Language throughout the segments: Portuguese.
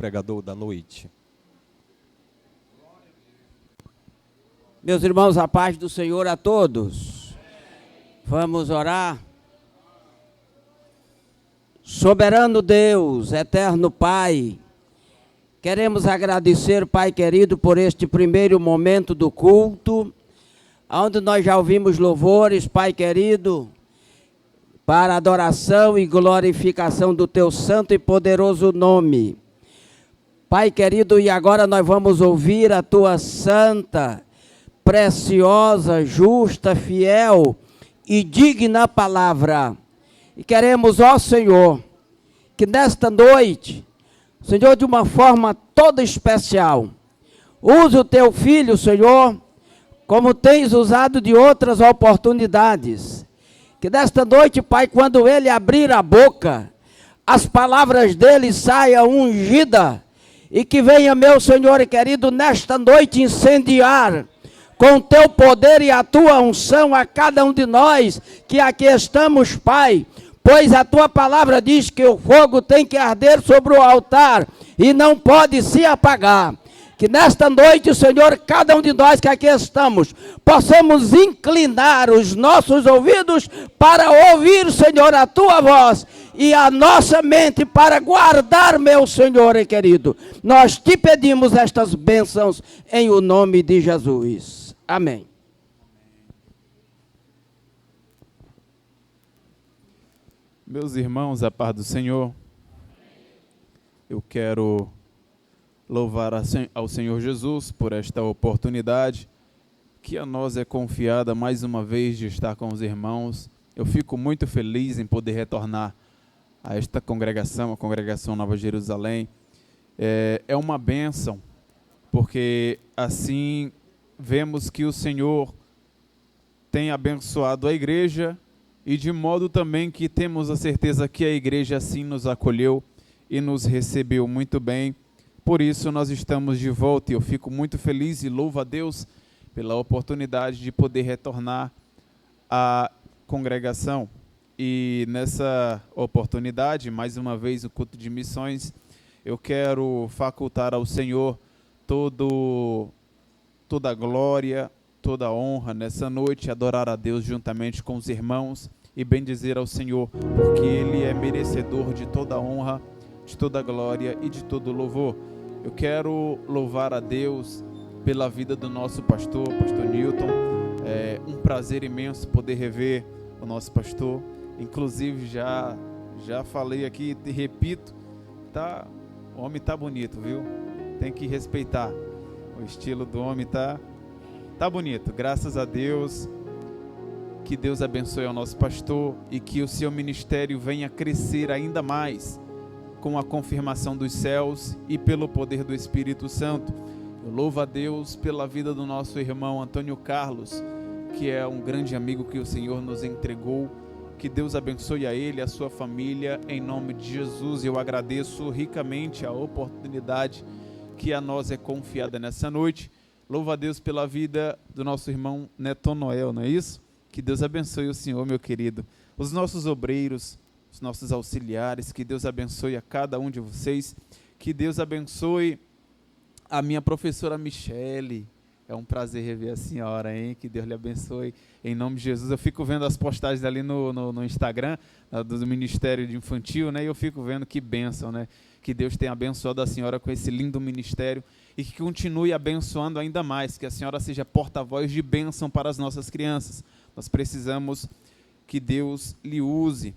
pregador da noite. Meus irmãos, a paz do Senhor a todos. Vamos orar. Soberano Deus, eterno Pai, queremos agradecer, Pai querido, por este primeiro momento do culto, onde nós já ouvimos louvores, Pai querido, para adoração e glorificação do Teu santo e poderoso nome. Pai querido, e agora nós vamos ouvir a Tua santa, preciosa, justa, fiel e digna palavra. E queremos, ó Senhor, que nesta noite, Senhor, de uma forma toda especial, use o Teu Filho, Senhor, como tens usado de outras oportunidades. Que nesta noite, Pai, quando Ele abrir a boca, as palavras dele saiam ungidas, e que venha, meu Senhor querido, nesta noite incendiar com o Teu poder e a Tua unção a cada um de nós que aqui estamos, Pai, pois a Tua palavra diz que o fogo tem que arder sobre o altar e não pode se apagar. Que nesta noite, Senhor, cada um de nós que aqui estamos, possamos inclinar os nossos ouvidos para ouvir, Senhor, a Tua voz e a nossa mente para guardar, meu Senhor e querido. Nós te pedimos estas bênçãos em o nome de Jesus. Amém. Meus irmãos, a paz do Senhor, eu quero louvar ao Senhor Jesus por esta oportunidade que a nós é confiada mais uma vez de estar com os irmãos. Eu fico muito feliz em poder retornar a esta congregação, a Congregação Nova Jerusalém. É uma bênção, porque assim vemos que o Senhor tem abençoado a igreja e de modo também que temos a certeza que a igreja assim nos acolheu e nos recebeu muito bem. Por isso nós estamos de volta e eu fico muito feliz e louvo a Deus pela oportunidade de poder retornar à congregação. E nessa oportunidade, mais uma vez, o culto de missões, eu quero facultar ao Senhor toda a glória, toda a honra nessa noite, adorar a Deus juntamente com os irmãos e bendizer ao Senhor, porque Ele é merecedor de toda a honra, de toda a glória e de todo o louvor. Eu quero louvar a Deus pela vida do nosso pastor Newton. É um prazer imenso poder rever o nosso pastor. Inclusive, já falei aqui e repito, o homem tá bonito, viu? Tem que respeitar. O estilo do homem tá bonito, graças a Deus. Que Deus abençoe ao nosso pastor e que o seu ministério venha crescer ainda mais com a confirmação dos céus e pelo poder do Espírito Santo. Eu louvo a Deus pela vida do nosso irmão Antônio Carlos, que é um grande amigo que o Senhor nos entregou. Que Deus abençoe a ele e a sua família, em nome de Jesus. Eu agradeço ricamente a oportunidade que a nós é confiada nessa noite. Louvo a Deus pela vida do nosso irmão Neto Noel, não é isso? Que Deus abençoe o senhor, meu querido. Os nossos obreiros, os nossos auxiliares, que Deus abençoe a cada um de vocês. Que Deus abençoe a minha professora Michele. É um prazer rever a senhora, hein? Que Deus lhe abençoe, em nome de Jesus. Eu fico vendo as postagens ali no Instagram, do Ministério de Infantil, né? E eu fico vendo que bênção, né? Que Deus tenha abençoado a senhora com esse lindo ministério e que continue abençoando ainda mais, que a senhora seja porta-voz de bênção para as nossas crianças. Nós precisamos que Deus lhe use.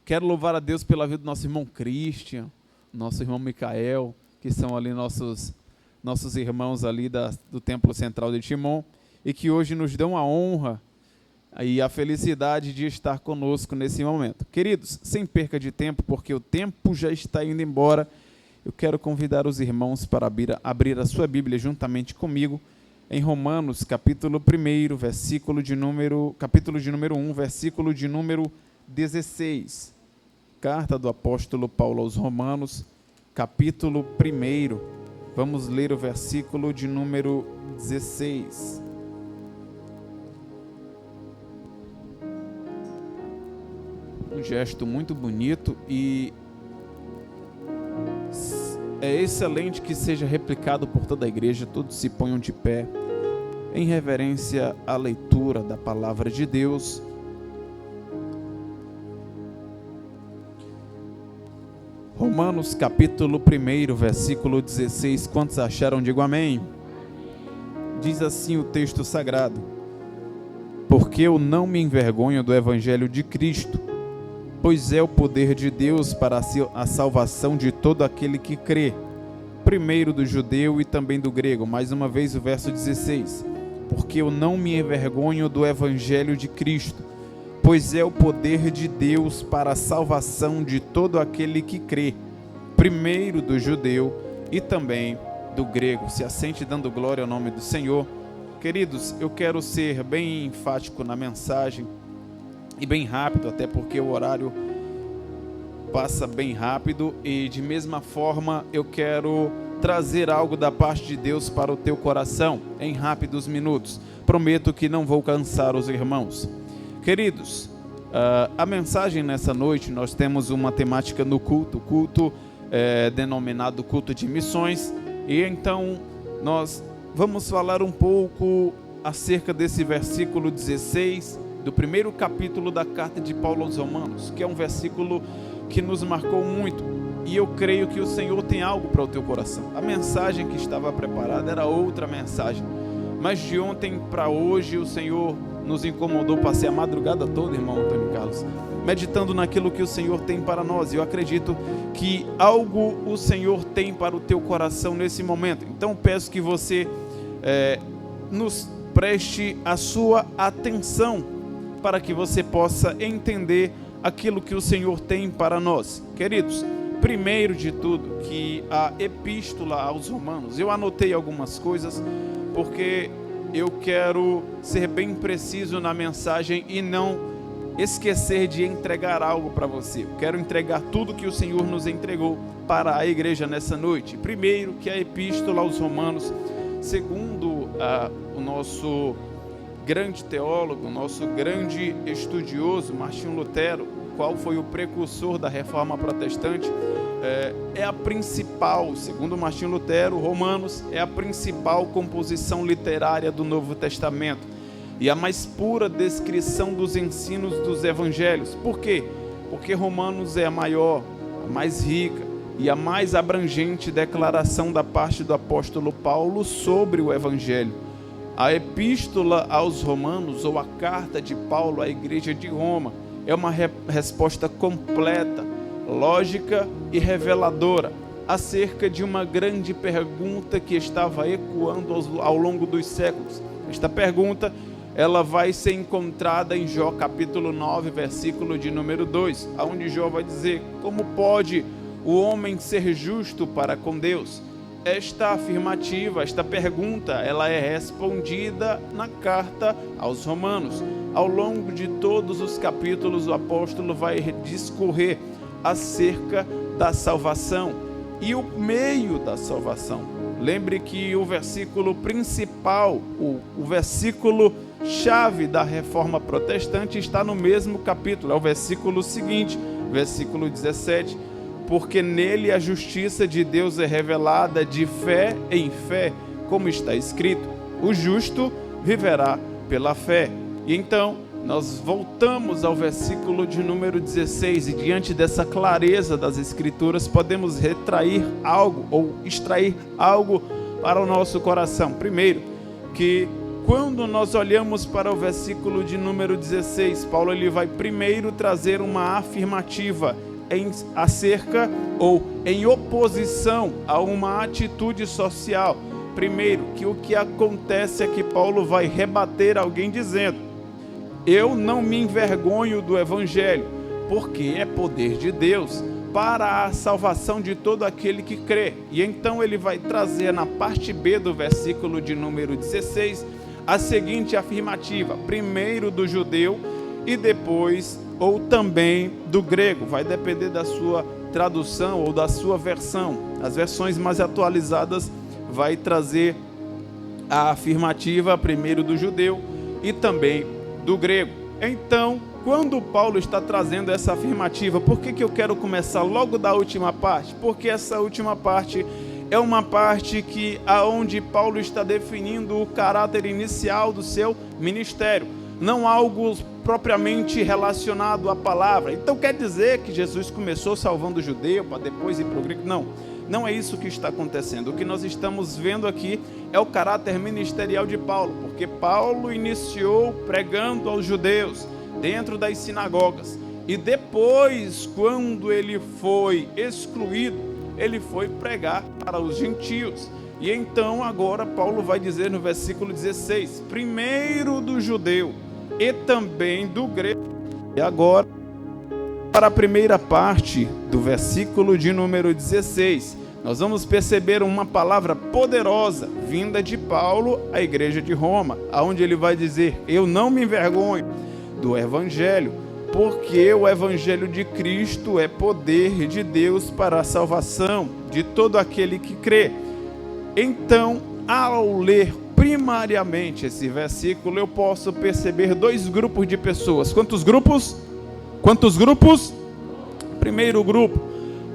Quero louvar a Deus pela vida do nosso irmão Christian, nosso irmão Micael, que são ali nossos irmãos ali do Templo Central de Timon, e que hoje nos dão a honra e a felicidade de estar conosco nesse momento. Queridos, sem perca de tempo, porque o tempo já está indo embora, eu quero convidar os irmãos para abrir a sua Bíblia juntamente comigo, em Romanos, capítulo de número 1, versículo de número 16. Carta do apóstolo Paulo aos Romanos, capítulo 1. Vamos ler o versículo de número 16. Um gesto muito bonito e é excelente que seja replicado por toda a igreja. Todos se ponham de pé em reverência à leitura da palavra de Deus. Romanos capítulo 1, versículo 16. Quantos acharam? Digo amém. Diz assim o texto sagrado: porque eu não me envergonho do evangelho de Cristo, pois é o poder de Deus para a salvação de todo aquele que crê, primeiro do judeu e também do grego. Mais uma vez o verso 16: porque eu não me envergonho do evangelho de Cristo, pois é o poder de Deus para a salvação de todo aquele que crê, primeiro do judeu e também do grego. Se assente dando glória ao nome do Senhor. Queridos, eu quero ser bem enfático na mensagem e bem rápido, até porque o horário passa bem rápido, e de mesma forma eu quero trazer algo da parte de Deus para o teu coração em rápidos minutos. Prometo que não vou cansar os irmãos. Queridos, a mensagem nessa noite, nós temos uma temática no culto. O culto é denominado culto de missões, e então nós vamos falar um pouco acerca desse versículo 16 do primeiro capítulo da carta de Paulo aos Romanos, que é um versículo que nos marcou muito, e eu creio que o Senhor tem algo para o teu coração. A mensagem que estava preparada era outra mensagem, mas de ontem para hoje o Senhor nos incomodou. Passei a madrugada toda, irmão Antônio Carlos, meditando naquilo que o Senhor tem para nós, e eu acredito que algo o Senhor tem para o teu coração nesse momento. Então peço que você nos preste a sua atenção, para que você possa entender aquilo que o Senhor tem para nós. Queridos, primeiro de tudo, que a epístola aos Romanos, eu anotei algumas coisas, porque eu quero ser bem preciso na mensagem e não esquecer de entregar algo para você. Eu quero entregar tudo que o Senhor nos entregou para a igreja nessa noite. Primeiro, que a epístola aos Romanos, segundo o nosso grande teólogo, nosso grande estudioso, Martinho Lutero, qual foi o precursor da reforma protestante, é a principal, segundo Martinho Lutero, Romanos é a principal composição literária do Novo Testamento e a mais pura descrição dos ensinos dos evangelhos. Por quê? Porque Romanos é a maior, a mais rica e a mais abrangente declaração da parte do apóstolo Paulo sobre o evangelho. A epístola aos Romanos, ou a carta de Paulo à igreja de Roma, é uma resposta completa, lógica e reveladora acerca de uma grande pergunta que estava ecoando ao longo dos séculos. Esta pergunta, ela vai ser encontrada em Jó capítulo 9, versículo de número 2, onde Jó vai dizer: como pode o homem ser justo para com Deus? Esta afirmativa, esta pergunta, ela é respondida na carta aos Romanos. Ao longo de todos os capítulos, o apóstolo vai discorrer acerca da salvação e o meio da salvação. Lembre que o versículo principal, o versículo chave da reforma protestante está no mesmo capítulo, é o versículo seguinte, versículo 17, porque nele a justiça de Deus é revelada de fé em fé, como está escrito, o justo viverá pela fé. E então nós voltamos ao versículo de número 16, e diante dessa clareza das Escrituras podemos retrair algo ou extrair algo para o nosso coração. Primeiro, que quando nós olhamos para o versículo de número 16, Paulo ele vai primeiro trazer uma afirmativa acerca ou em oposição a uma atitude social. Primeiro, que o que acontece é que Paulo vai rebater alguém dizendo: eu não me envergonho do evangelho, porque é poder de Deus para a salvação de todo aquele que crê. E então ele vai trazer na parte B do versículo de número 16 a seguinte afirmativa: primeiro do judeu e depois ou também do grego. Vai depender da sua tradução ou da sua versão. As versões mais atualizadas vai trazer a afirmativa primeiro do judeu e também do grego. Então, quando Paulo está trazendo essa afirmativa, por que eu quero começar logo da última parte? Porque essa última parte é uma parte aonde Paulo está definindo o caráter inicial do seu ministério, não algo propriamente relacionado à palavra. Então quer dizer que Jesus começou salvando o judeu para depois ir para o grego? Não é isso que está acontecendo. O que nós estamos vendo aqui é o caráter ministerial de Paulo, porque Paulo iniciou pregando aos judeus dentro das sinagogas, e depois, quando ele foi excluído, ele foi pregar para os gentios. E então agora Paulo vai dizer no versículo 16, primeiro do judeu e também do grego. E agora, para a primeira parte do versículo de número 16, nós vamos perceber uma palavra poderosa vinda de Paulo à igreja de Roma, aonde ele vai dizer: eu não me envergonho do evangelho, porque o evangelho de Cristo é poder de Deus para a salvação de todo aquele que crê. Então, ao ler primariamente esse versículo, eu posso perceber dois grupos de pessoas. Quantos grupos? Primeiro grupo,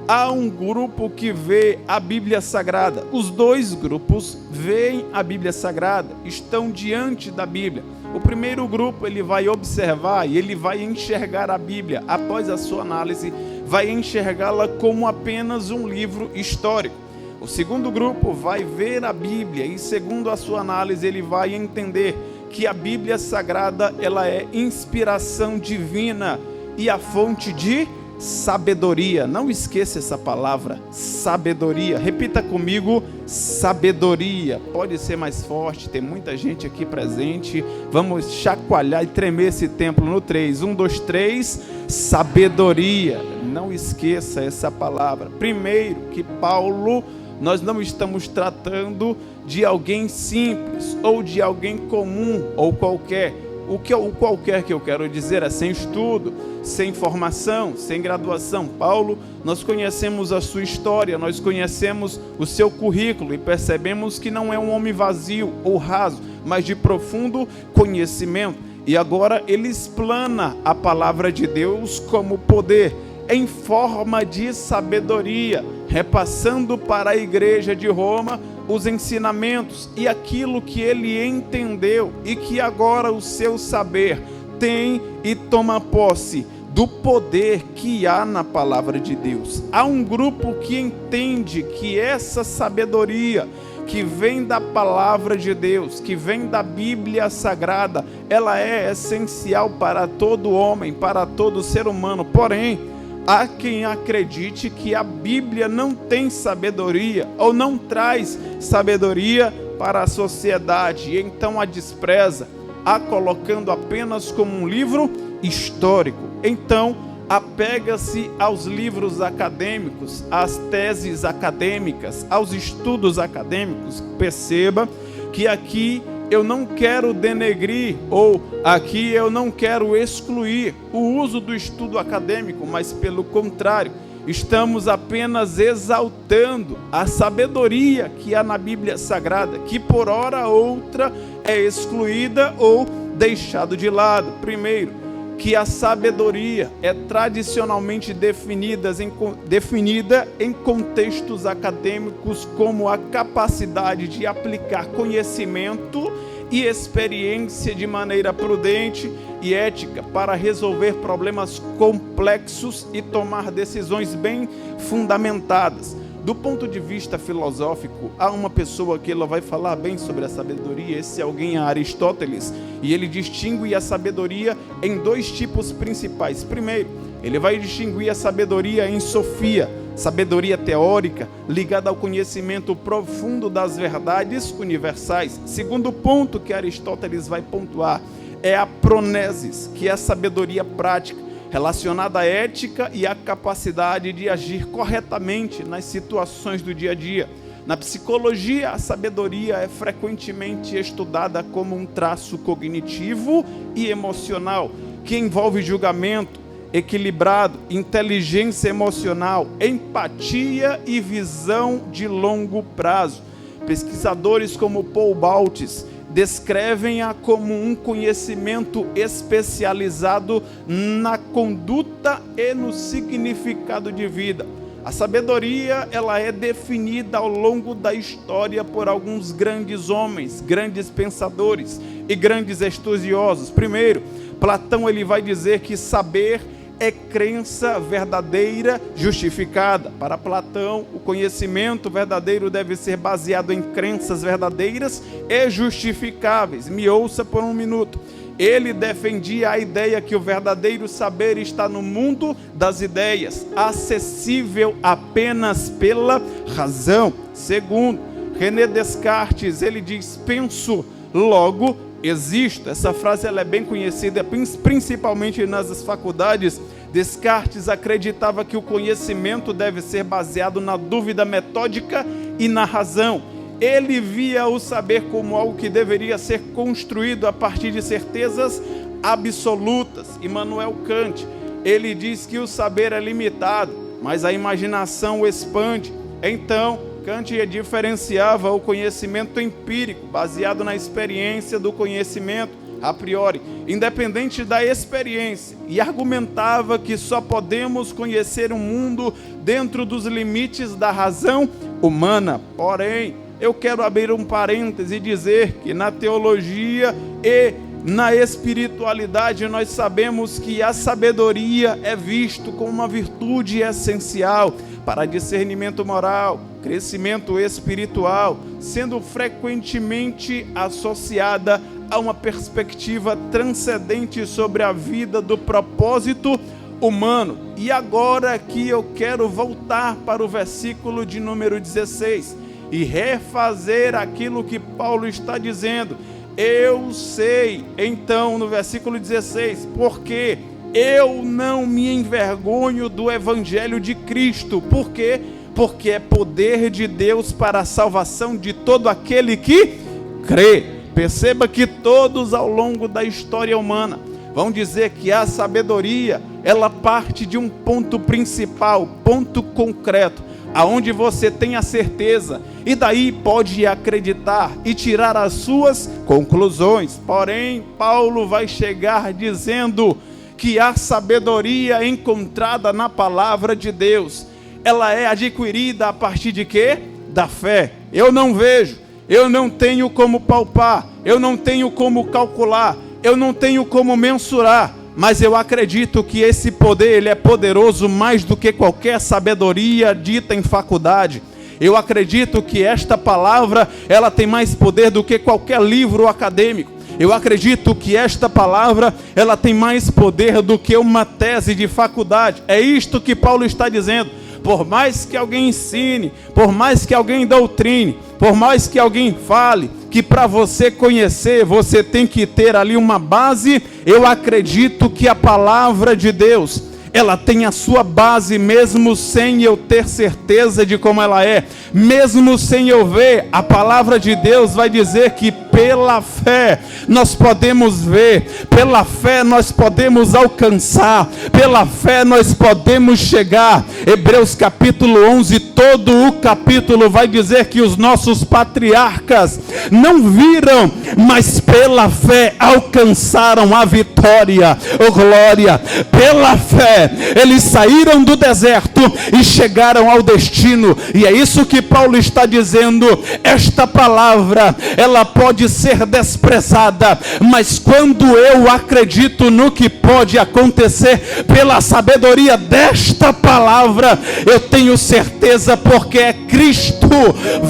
há um grupo que vê a Bíblia Sagrada. Os dois grupos veem a Bíblia Sagrada, estão diante da Bíblia. O primeiro grupo, ele vai observar e ele vai enxergar a Bíblia, após a sua análise, vai enxergá-la como apenas um livro histórico. O segundo grupo vai ver a Bíblia e, segundo a sua análise, ele vai entender que a Bíblia Sagrada, ela é inspiração divina e a fonte de sabedoria. Não esqueça essa palavra, sabedoria. Repita comigo, sabedoria. Pode ser mais forte, tem muita gente aqui presente. Vamos chacoalhar e tremer esse templo no 3. 1, 2, 3, sabedoria. Não esqueça essa palavra. Primeiro, que Paulo, nós não estamos tratando de alguém simples ou de alguém comum ou qualquer. O qualquer que eu quero dizer é sem estudo, sem formação, sem graduação. Paulo, nós conhecemos a sua história, nós conhecemos o seu currículo e percebemos que não é um homem vazio ou raso, mas de profundo conhecimento. E agora ele explana a palavra de Deus como poder, em forma de sabedoria, repassando para a igreja de Roma os ensinamentos e aquilo que ele entendeu e que agora o seu saber tem e toma posse do poder que há na palavra de Deus. Há um grupo que entende que essa sabedoria que vem da palavra de Deus, que vem da Bíblia Sagrada, ela é essencial para todo homem, para todo ser humano. Porém, há quem acredite que a Bíblia não tem sabedoria ou não traz sabedoria para a sociedade, e então a despreza, a colocando apenas como um livro histórico. Então, apega-se aos livros acadêmicos, às teses acadêmicas, aos estudos acadêmicos. Perceba que aqui eu não quero denegrir, ou aqui eu não quero excluir o uso do estudo acadêmico, mas pelo contrário, estamos apenas exaltando a sabedoria que há na Bíblia Sagrada, que por hora outra é excluída ou deixado de lado. Primeiro, que a sabedoria é tradicionalmente definida em contextos acadêmicos como a capacidade de aplicar conhecimento e experiência de maneira prudente e ética para resolver problemas complexos e tomar decisões bem fundamentadas. Do ponto de vista filosófico, há uma pessoa que ela vai falar bem sobre a sabedoria. Esse alguém é Aristóteles, e ele distingue a sabedoria em dois tipos principais. Primeiro, ele vai distinguir a sabedoria em sofia, sabedoria teórica, ligada ao conhecimento profundo das verdades universais. Segundo ponto que Aristóteles vai pontuar é a pronesis, que é a sabedoria prática, relacionada à ética e à capacidade de agir corretamente nas situações do dia a dia. Na psicologia, a sabedoria é frequentemente estudada como um traço cognitivo e emocional, que envolve julgamento equilibrado, inteligência emocional, empatia e visão de longo prazo. Pesquisadores como Paul Baltes descrevem-a como um conhecimento especializado na conduta e no significado de vida. A sabedoria, ela é definida ao longo da história por alguns grandes homens, grandes pensadores e grandes estudiosos. Primeiro, Platão ele vai dizer que saber é crença verdadeira justificada. Para Platão, o conhecimento verdadeiro deve ser baseado em crenças verdadeiras e justificáveis. Me ouça por um minuto. Ele defendia a ideia que o verdadeiro saber está no mundo das ideias, acessível apenas pela razão. Segundo, René Descartes, ele diz: penso, logo existo. Essa frase ela é bem conhecida, principalmente nas faculdades. Descartes acreditava que o conhecimento deve ser baseado na dúvida metódica e na razão. Ele via o saber como algo que deveria ser construído a partir de certezas absolutas. Immanuel Kant, ele diz que o saber é limitado, mas a imaginação o expande. Então, Kant diferenciava o conhecimento empírico, baseado na experiência, do conhecimento a priori, independente da experiência, e argumentava que só podemos conhecer o mundo dentro dos limites da razão humana. Porém, eu quero abrir um parêntese e dizer que na teologia e na espiritualidade nós sabemos que a sabedoria é visto como uma virtude essencial para discernimento moral, crescimento espiritual, sendo frequentemente associada a uma perspectiva transcendente sobre a vida do propósito humano. E agora aqui eu quero voltar para o versículo de número 16 e refazer aquilo que Paulo está dizendo. Eu sei, então, no versículo 16, porque eu não me envergonho do evangelho de Cristo. Por quê? Porque é poder de Deus para a salvação de todo aquele que crê. Perceba que todos ao longo da história humana vão dizer que a sabedoria, ela parte de um ponto principal, ponto concreto, aonde você tem a certeza, e daí pode acreditar e tirar as suas conclusões. Porém, Paulo vai chegar dizendo que a sabedoria encontrada na palavra de Deus, ela é adquirida a partir de quê? Da fé. Eu não vejo, eu não tenho como palpar, eu não tenho como calcular, eu não tenho como mensurar, mas eu acredito que esse poder, ele é poderoso mais do que qualquer sabedoria dita em faculdade. Eu acredito que esta palavra, ela tem mais poder do que qualquer livro acadêmico. Eu acredito que esta palavra, ela tem mais poder do que uma tese de faculdade. É isto que Paulo está dizendo. Por mais que alguém ensine, por mais que alguém doutrine, por mais que alguém fale, que para você conhecer, você tem que ter ali uma base, eu acredito que a palavra de Deus, ela tem a sua base, mesmo sem eu ter certeza de como ela é, mesmo sem eu ver, a palavra de Deus vai dizer que pela fé nós podemos ver, pela fé nós podemos alcançar, pela fé nós podemos chegar. Hebreus capítulo 11, todo o capítulo vai dizer que os nossos patriarcas não viram, mas pela fé alcançaram a vitória. Oh glória! Pela fé eles saíram do deserto e chegaram ao destino. E é isso que Paulo está dizendo. Esta palavra, ela pode ser desprezada, mas quando eu acredito no que pode acontecer pela sabedoria desta palavra, eu tenho certeza, porque é Cristo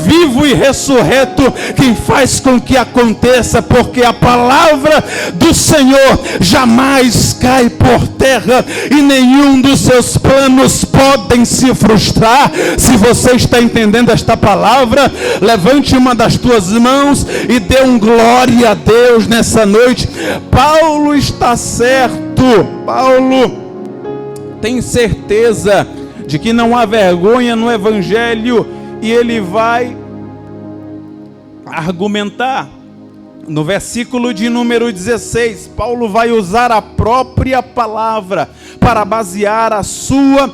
vivo e ressurreto quem faz com que aconteça, porque a palavra do Senhor jamais cai por terra e nenhum dos seus planos podem se frustrar. Se você está entendendo esta palavra, levante uma das tuas mãos e dê um glória a Deus nessa noite. Paulo está certo, Paulo tem certeza de que não há vergonha no evangelho, e ele vai argumentar no versículo de número 16. Paulo vai usar a própria palavra para basear a sua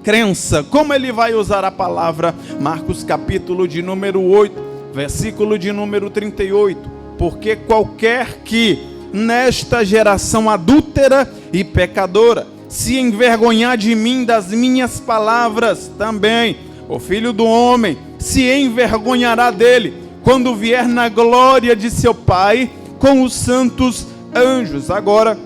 crença. Como ele vai usar a palavra? Marcos capítulo de número 8, versículo de número 38. porque qualquer que nesta geração adúltera e pecadora se envergonhar de mim, das minhas palavras, também o Filho do Homem se envergonhará dele, quando vier na glória de seu Pai com os santos anjos. Agora,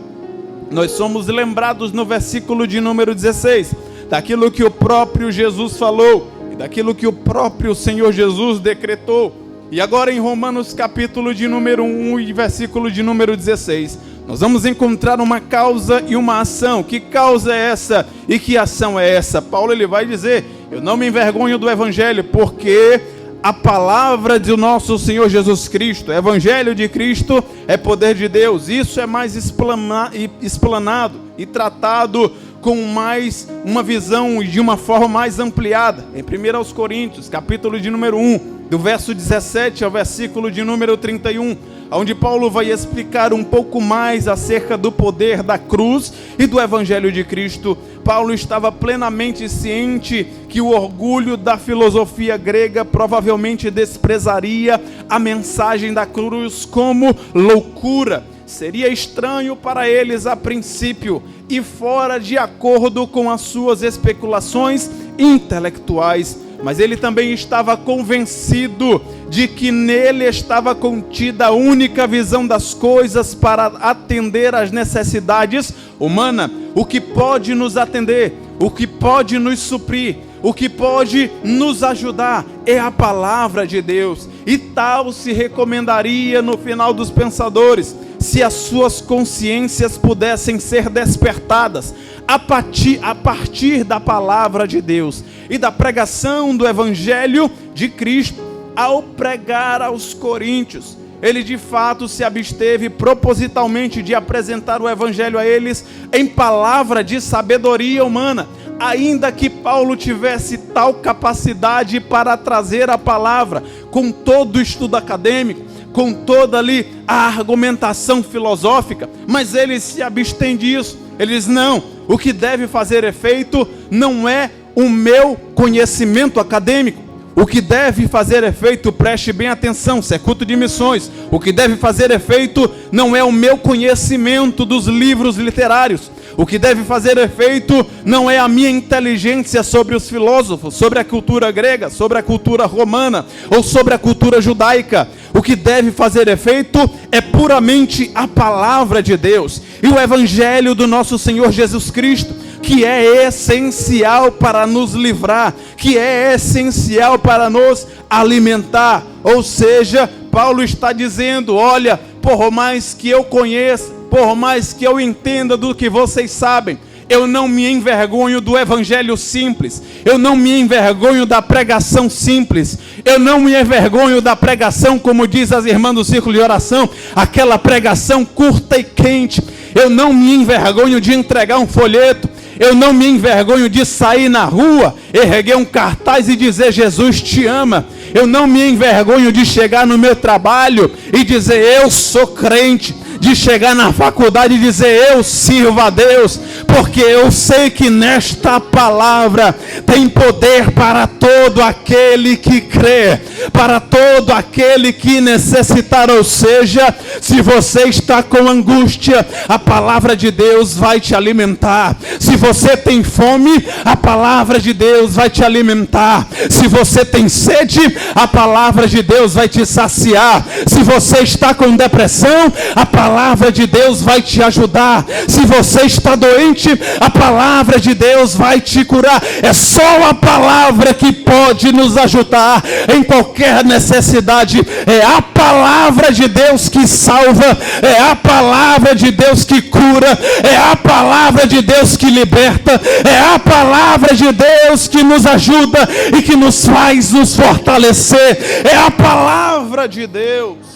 nós somos lembrados no versículo de número 16, daquilo que o próprio Jesus falou, e daquilo que o próprio Senhor Jesus decretou. E agora em Romanos capítulo de número 1 e versículo de número 16, nós vamos encontrar uma causa e uma ação. Que causa é essa e que ação é essa? Paulo ele vai dizer: eu não me envergonho do Evangelho, porque a palavra do nosso Senhor Jesus Cristo, o Evangelho de Cristo é poder de Deus. Isso é mais explanado e tratado com mais uma visão e de uma forma mais ampliada em 1 Coríntios, capítulo de número 1, do verso 17 ao versículo de número 31, onde Paulo vai explicar um pouco mais acerca do poder da cruz e do Evangelho de Cristo. Paulo estava plenamente ciente que o orgulho da filosofia grega provavelmente desprezaria a mensagem da cruz como loucura. Seria estranho para eles a princípio e fora de acordo com as suas especulações intelectuais, mas ele também estava convencido de que nele estava contida a única visão das coisas para atender às necessidades humanas. O que pode nos atender, o que pode nos suprir, o que pode nos ajudar é a palavra de Deus. E tal se recomendaria no final dos pensadores, se as suas consciências pudessem ser despertadas a partir da palavra de Deus e da pregação do Evangelho de Cristo. Ao pregar aos coríntios, ele de fato se absteve propositalmente de apresentar o Evangelho a eles em palavra de sabedoria humana, ainda que Paulo tivesse tal capacidade para trazer a palavra com todo o estudo acadêmico, com toda ali a argumentação filosófica, mas ele se abstém disso. Ele diz: não, o que deve fazer efeito não é o meu conhecimento acadêmico. O que deve fazer efeito, preste bem atenção, isso é culto de missões. O que deve fazer efeito não é o meu conhecimento dos livros literários. O que deve fazer efeito não é a minha inteligência sobre os filósofos, sobre a cultura grega, sobre a cultura romana ou sobre a cultura judaica. O que deve fazer efeito é puramente a palavra de Deus e o Evangelho do nosso Senhor Jesus Cristo, que é essencial para nos livrar, que é essencial para nos alimentar. Ou seja, Paulo está dizendo: olha, por mais que eu conheça, por mais que eu entenda do que vocês sabem, eu não me envergonho do Evangelho simples, eu não me envergonho da pregação simples, eu não me envergonho da pregação, como diz as irmãs do círculo de oração, aquela pregação curta e quente. Eu não me envergonho de entregar um folheto, eu não me envergonho de sair na rua, erguer um cartaz e dizer: Jesus te ama. Eu não me envergonho de chegar no meu trabalho e dizer: eu sou crente. De chegar na faculdade e dizer: eu sirvo a Deus, porque eu sei que nesta palavra tem poder para todo aquele que crê, para todo aquele que necessitar. Ou seja, se você está com angústia, a palavra de Deus vai te alimentar. Se você tem fome, a palavra de Deus vai te alimentar. Se você tem sede, a palavra de Deus vai te saciar. Se você está com depressão, a palavra de Deus vai te ajudar. Se você está doente, a palavra de Deus vai te curar. É só a palavra que pode nos ajudar em qualquer necessidade. É a palavra de Deus que salva, é a palavra de Deus que cura, é a palavra de Deus que liberta, é a palavra de Deus que nos ajuda e que nos faz nos fortalecer. É a palavra de Deus.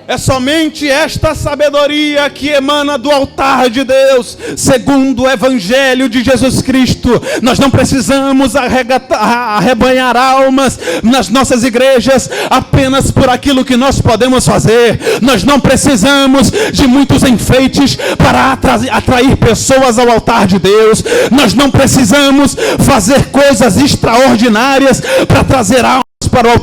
É somente esta sabedoria que emana do altar de Deus, segundo o Evangelho de Jesus Cristo. Nós não precisamos arrebanhar almas nas nossas igrejas apenas por aquilo que nós podemos fazer. Nós não precisamos de muitos enfeites para atrair pessoas ao altar de Deus. Nós não precisamos fazer coisas extraordinárias para trazer almas para o altar